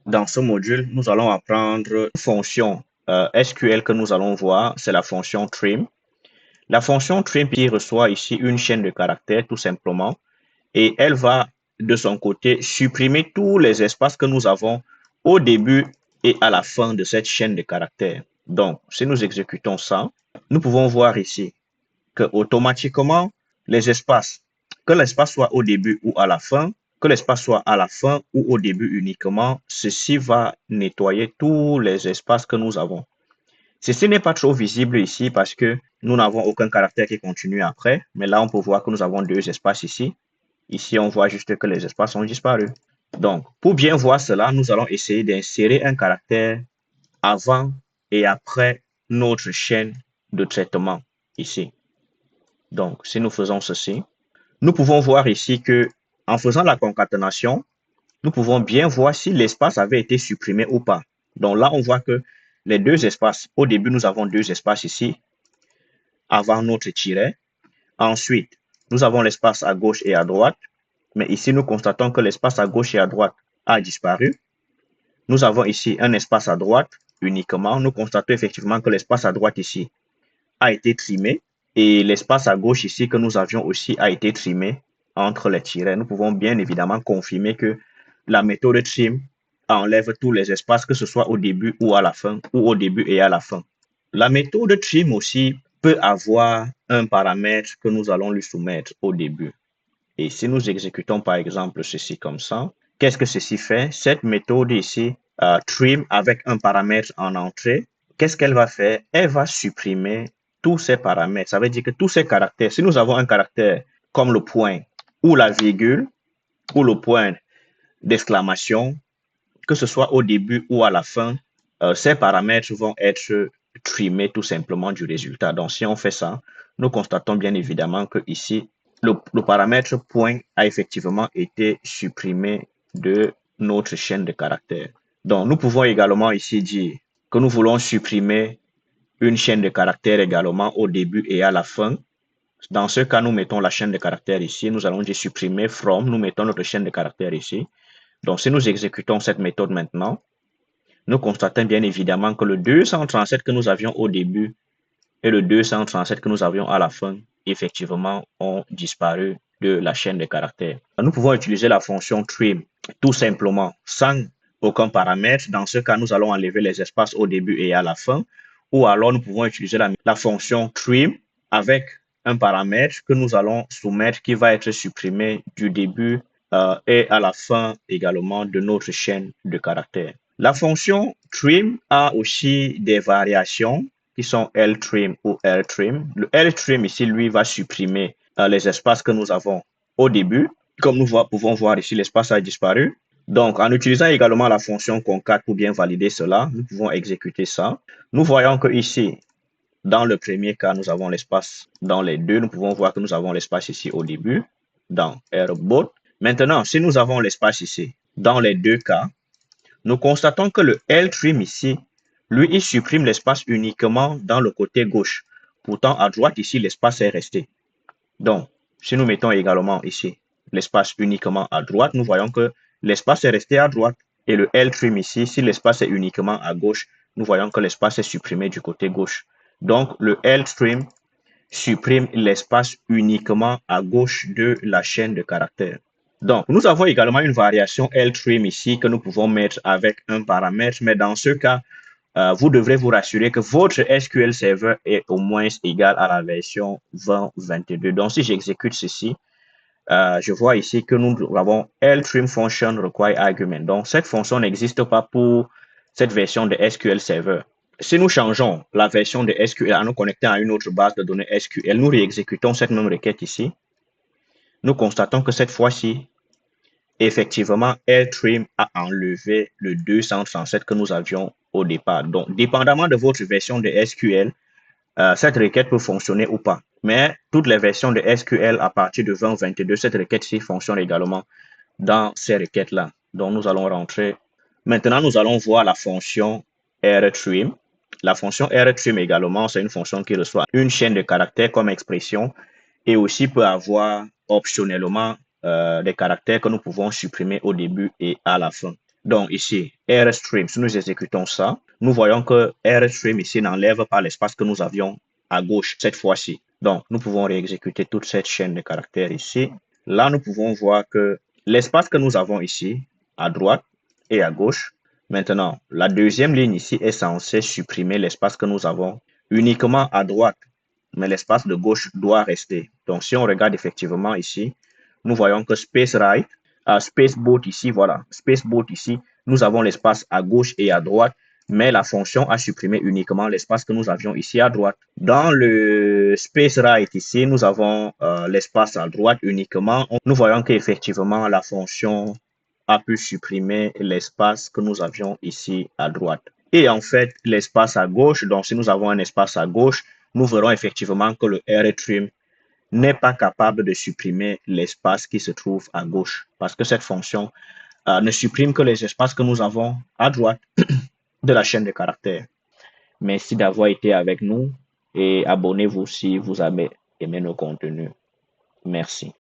Dans ce module, nous allons apprendre une fonction SQL que nous allons voir, c'est la fonction trim. La fonction trim qui reçoit ici une chaîne de caractères tout simplement et elle va de son côté supprimer tous les espaces que nous avons au début et à la fin de cette chaîne de caractères. Donc, si nous exécutons ça, nous pouvons voir ici que automatiquement les espaces, que l'espace soit au début ou à la fin, que l'espace soit à la fin ou au début uniquement, ceci va nettoyer tous les espaces que nous avons. Ceci n'est pas trop visible ici parce que nous n'avons aucun caractère qui continue après, mais là on peut voir que nous avons deux espaces ici. Ici on voit juste que les espaces ont disparu. Donc pour bien voir cela, nous allons essayer d'insérer un caractère avant et après notre chaîne de traitement ici. Donc si nous faisons ceci, nous pouvons voir ici que en faisant la concaténation, nous pouvons bien voir si l'espace avait été supprimé ou pas. Donc là, on voit que les deux espaces, au début, nous avons deux espaces ici, avant notre tiret. Ensuite, nous avons l'espace à gauche et à droite. Mais ici, nous constatons que l'espace à gauche et à droite a disparu. Nous avons ici un espace à droite uniquement. Nous constatons effectivement que l'espace à droite ici a été trimé. Et l'espace à gauche ici que nous avions aussi a été trimé entre les tirets. Nous pouvons bien évidemment confirmer que la méthode trim enlève tous les espaces, que ce soit au début ou à la fin, ou au début et à la fin. La méthode trim aussi peut avoir un paramètre que nous allons lui soumettre au début. Et si nous exécutons par exemple ceci comme ça, qu'est-ce que ceci fait? Cette méthode ici, trim avec un paramètre en entrée, qu'est-ce qu'elle va faire? Elle va supprimer tous ces paramètres. Ça veut dire que tous ces caractères, si nous avons un caractère comme le point ou la virgule ou le point d'exclamation, que ce soit au début ou à la fin, ces paramètres vont être trimés tout simplement du résultat. Donc, si on fait ça, nous constatons bien évidemment que ici, le paramètre point a effectivement été supprimé de notre chaîne de caractères. Donc, nous pouvons également ici dire que nous voulons supprimer une chaîne de caractères également au début et à la fin. Dans ce cas, nous mettons la chaîne de caractères ici. Nous allons dire supprimer from. Nous mettons notre chaîne de caractères ici. Donc, si nous exécutons cette méthode maintenant, nous constatons bien évidemment que le 237 que nous avions au début et le 237 que nous avions à la fin, effectivement, ont disparu de la chaîne de caractères. Nous pouvons utiliser la fonction trim tout simplement sans aucun paramètre. Dans ce cas, nous allons enlever les espaces au début et à la fin. Ou alors, nous pouvons utiliser la fonction trim avec un paramètre que nous allons soumettre qui va être supprimé du début et à la fin également de notre chaîne de caractères. La fonction trim a aussi des variations qui sont ltrim ou ltrim. Le ltrim ici, lui, va supprimer les espaces que nous avons au début. Comme nous pouvons voir ici, l'espace a disparu. Donc, en utilisant également la fonction concat pour bien valider cela, nous pouvons exécuter ça. Nous voyons que ici, dans le premier cas, nous avons l'espace. Dans les deux, nous pouvons voir que nous avons l'espace ici au début, dans airbot. Maintenant, si nous avons l'espace ici, dans les deux cas, nous constatons que le ltrim ici, lui, il supprime l'espace uniquement dans le côté gauche. Pourtant, à droite, ici, l'espace est resté. Donc, si nous mettons également ici l'espace uniquement à droite, nous voyons que l'espace est resté à droite. Et le ltrim ici, si l'espace est uniquement à gauche, nous voyons que l'espace est supprimé du côté gauche. Donc, le ltrim supprime l'espace uniquement à gauche de la chaîne de caractères. Donc, nous avons également une variation ltrim ici que nous pouvons mettre avec un paramètre, mais dans ce cas, vous devrez vous rassurer que votre SQL Server est au moins égal à la version 2022. Donc, si j'exécute ceci, je vois ici que nous avons ltrim function require argument. Donc, cette fonction n'existe pas pour cette version de SQL Server. Si nous changeons la version de SQL en nous connectant à une autre base de données SQL, nous réexécutons cette même requête ici. Nous constatons que cette fois-ci, effectivement, ltrim a enlevé le 237 que nous avions au départ. Donc, dépendamment de votre version de SQL, cette requête peut fonctionner ou pas. Mais toutes les versions de SQL à partir de 2022, cette requête-ci fonctionne également dans ces requêtes-là. Donc, nous allons rentrer. Maintenant, nous allons voir la fonction rtrim. La fonction rtrim également, c'est une fonction qui reçoit une chaîne de caractères comme expression et aussi peut avoir optionnellement des caractères que nous pouvons supprimer au début et à la fin. Donc ici, rstream, si nous exécutons ça, nous voyons que rstream ici n'enlève pas l'espace que nous avions à gauche cette fois-ci. Donc, nous pouvons réexécuter toute cette chaîne de caractères ici. Là, nous pouvons voir que l'espace que nous avons ici, à droite et à gauche, maintenant, la deuxième ligne ici est censée supprimer l'espace que nous avons uniquement à droite, mais l'espace de gauche doit rester. Donc, si on regarde effectivement ici, nous voyons que space right, spaceboat ici, voilà, spaceboat ici, nous avons l'espace à gauche et à droite, mais la fonction a supprimé uniquement l'espace que nous avions ici à droite. Dans le space right ici, nous avons l'espace à droite uniquement. Nous voyons qu'effectivement, la fonction a pu supprimer l'espace que nous avions ici à droite. Et en fait, l'espace à gauche, donc si nous avons un espace à gauche, nous verrons effectivement que le rtrim n'est pas capable de supprimer l'espace qui se trouve à gauche, parce que cette fonction ne supprime que les espaces que nous avons à droite de la chaîne de caractères. Merci d'avoir été avec nous et abonnez-vous si vous avez aimé nos contenus. Merci.